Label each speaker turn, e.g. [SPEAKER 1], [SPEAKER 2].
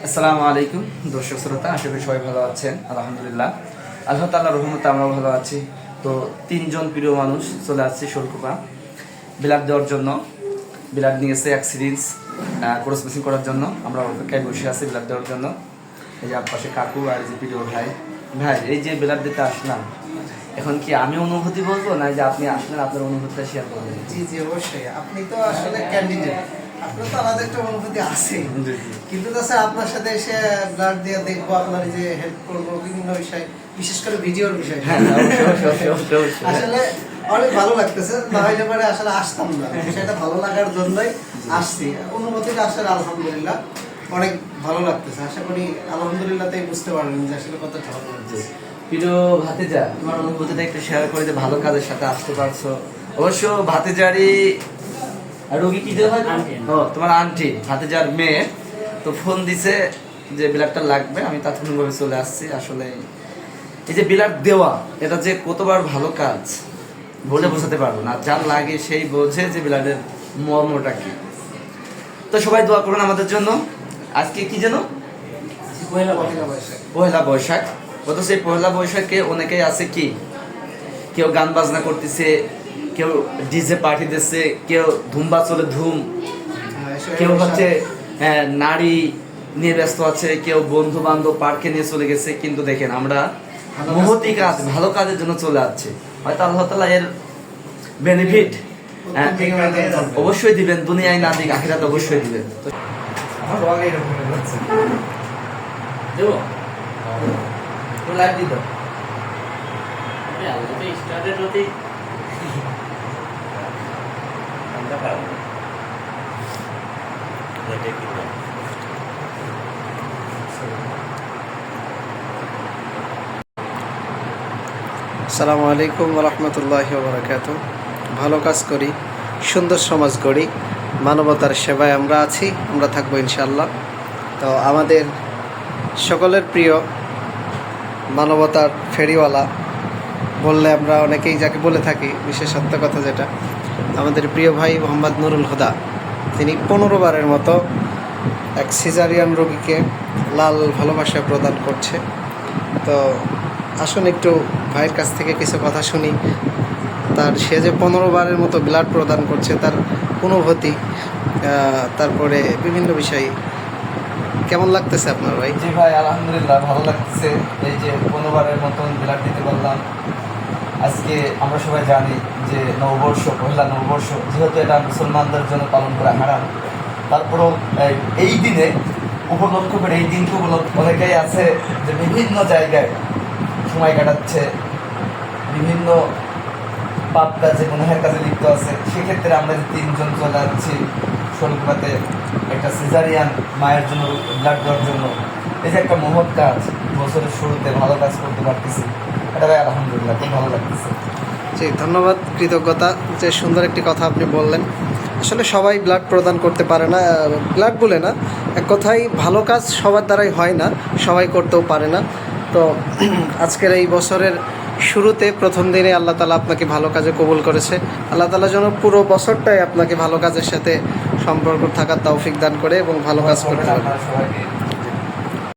[SPEAKER 1] আসসালামু আলাইকুম দর্শক শ্রোতা, আশা করি সবাই ভালো আছেন। আলহামদুলিল্লাহ, আল্লাহ তাআলার রহমতে আমরা ভালো আছি। তো তিনজন প্রিয় মানুষ চলে আসছে শোলকুপা বিলাট দেওয়ার জন্য। বিলাট নিয়েছে এক সিরিজ ক্রস মেশিন করার জন্য। আমরা অপেক্ষায় বসে আছি বিলাট দেওয়ার জন্য। এই যে পাশে কাকু আর এই যে প্রিয় ভাই। ভাই, এই যে বিলাট দিতে আসলাম, এখন কি আমি অনুভূতি বলবো না যে আপনি আসলেন আপনার অনুভূতিটা শেয়ার করবেন?
[SPEAKER 2] জি জি অবশ্যই, আপনি তো আসলে ক্যান্ডিডেট, আপনার তো আলাদা একটা অনুভূতি আছে। কিন্তু তাছাড়া আপনার সাথে এসে ব্লাড দিয়ে দেখবো, আপনার যে হেল্প করবো বিভিন্ন বিষয়, বিশেষ করে ভিডিওর বিষয়, আসলে অনেক ভালো লাগতেছে। না হইলে পরে আসলে আসতাম না, সেটা ভালো লাগার জন্যই আসছি। অনুভূতিটা আসলে আলহামদুলিল্লাহ অনেক ভালো লাগতেছে। আশা করি আলহামদুলিল্লাহ তাই বুঝতে পারবেন যে আসলে কতটা ভালো লাগতেছে।
[SPEAKER 1] প্রিয় ভাতিজা, তোমার অনুভূতিটা একটু শেয়ার করে যে ভালো কাজের সাথে আসতে পারছো। অবশ্য ভাতিজারি রোগী কি যে হয়, ও তোমার আন্টি ভাতিজার মেয়ে তো ফোন দিছে যে বিলাটটা লাগবে, আমি তাৎক্ষণিকভাবে চলে আসছি। আসলে এই যে বিলাট দেওয়া, এটা যে কতবার ভালো কাজ বলে বোঝাতে পারবো না। যার লাগে সেই বোঝে যে বিলাটের মর্মটা কি। তো সবাই দোয়া করুন আমাদের জন্য। আজকে কি যেন পয়লা বৈশাখ। অথচ সেই পয়লা বৈশাখে অনেকেই আছে কি, কেউ গান বাজনা করতেছে, কেউ ডিজে পার্টি দিচ্ছে, কেউ ধুমবা চলে ধুম, কেউ হচ্ছে নারী নিয়ে ব্যস্ত আছে, কেউ বন্ধু বান্ধব পার্কে নিয়ে চলে গেছে। কিন্তু দেখেন, আমরা মহতি কাজ, ভালো কাজের জন্য চলে যাচ্ছে। হয়তো আল্লাহ তাআলা এর বেনিফিট অবশ্যই দিবেন, দুনিয়ায় না দিক আখিরাতে অবশ্যই দিবেন। দেবো লাইভ দিত
[SPEAKER 2] আসসালামু আলাইকুম ওয়া রাহমাতুল্লাহি ওয়া বারাকাতুহু। ভালো কাজ করি, সুন্দর সমাজ গড়ি, মানবতার সেবায় আমরা আছি, আমরা থাকবো ইনশাআল্লাহ। তো আমাদের সকলের প্রিয় মানবতার ফেরিওয়ালা বললে আমরা অনেকেই যাকে বলে থাকি, বিশেষ সত্য কথা যেটা, আমাদের প্রিয় ভাই মোহাম্মদ নুরুল হুদা, তিনি 15 বারের মতো এক সিজারিয়ান রোগীকে লাল ভালোবাসা প্রদান করছে। তো আসুন একটু ভাইয়ের কাছ থেকে কিছু কথা শুনি। সে যে 15 বারের মতো ব্লাড প্রদান করছে, তার অনুভূতি, তারপরে বিভিন্ন বিষয় কেমন লাগতেছে আপনার ভাই?
[SPEAKER 1] জি ভাই, আলহামদুলিল্লাহ ভালো লাগতেছে। এই যে 15 বারের মতন ব্লাড দিতে পারলাম। আজকে আমরা সবাই জানি যে নববর্ষ, পহেলা নববর্ষ, যেহেতু এটা মুসলমানদের জন্য পালন করা হারাম, তারপরেও এই দিনে উপলক্ষ করে, এই দিনকে উপলক্ষ অনেকেই আছে যে বিভিন্ন জায়গায় সময় কাটাচ্ছে, বিভিন্ন পাপ কাজে, গুনাহের কাজে লিপ্ত আছে। সেক্ষেত্রে আমরা যে তিনজন চলে যাচ্ছি শোলকুপাতে একটা সিজারিয়ান মায়ের জন্য ব্লাড দেওয়ার জন্য, এই যে একটা মহৎ কাজ, বছরের শুরুতে ভালো কাজ করতে পারতেছি, এটা ভাই আলহামদুলিল্লাহ খুব ভালো লাগতেছে।
[SPEAKER 2] জি ধন্যবাদ, কৃতজ্ঞতা। যে সুন্দর একটি কথা আপনি বললেন। আসলে সবাই ব্লাড প্রদান করতে পারে না, ব্লাড বলে না, এক কথায় ভালো কাজ সবার দ্বারাই হয় না, সবাই করতেও পারে না। তো আজকের এই বছরের শুরুতে প্রথম দিনে আল্লাহ তাআলা আপনাকে ভালো কাজে কবুল করেছে। আল্লাহ তাআলা যেন পুরো বছরটাই আপনাকে ভালো কাজের সাথে সম্পর্ক থাকার তৌফিক দান করে এবং ভালো কাজ করতে পারে।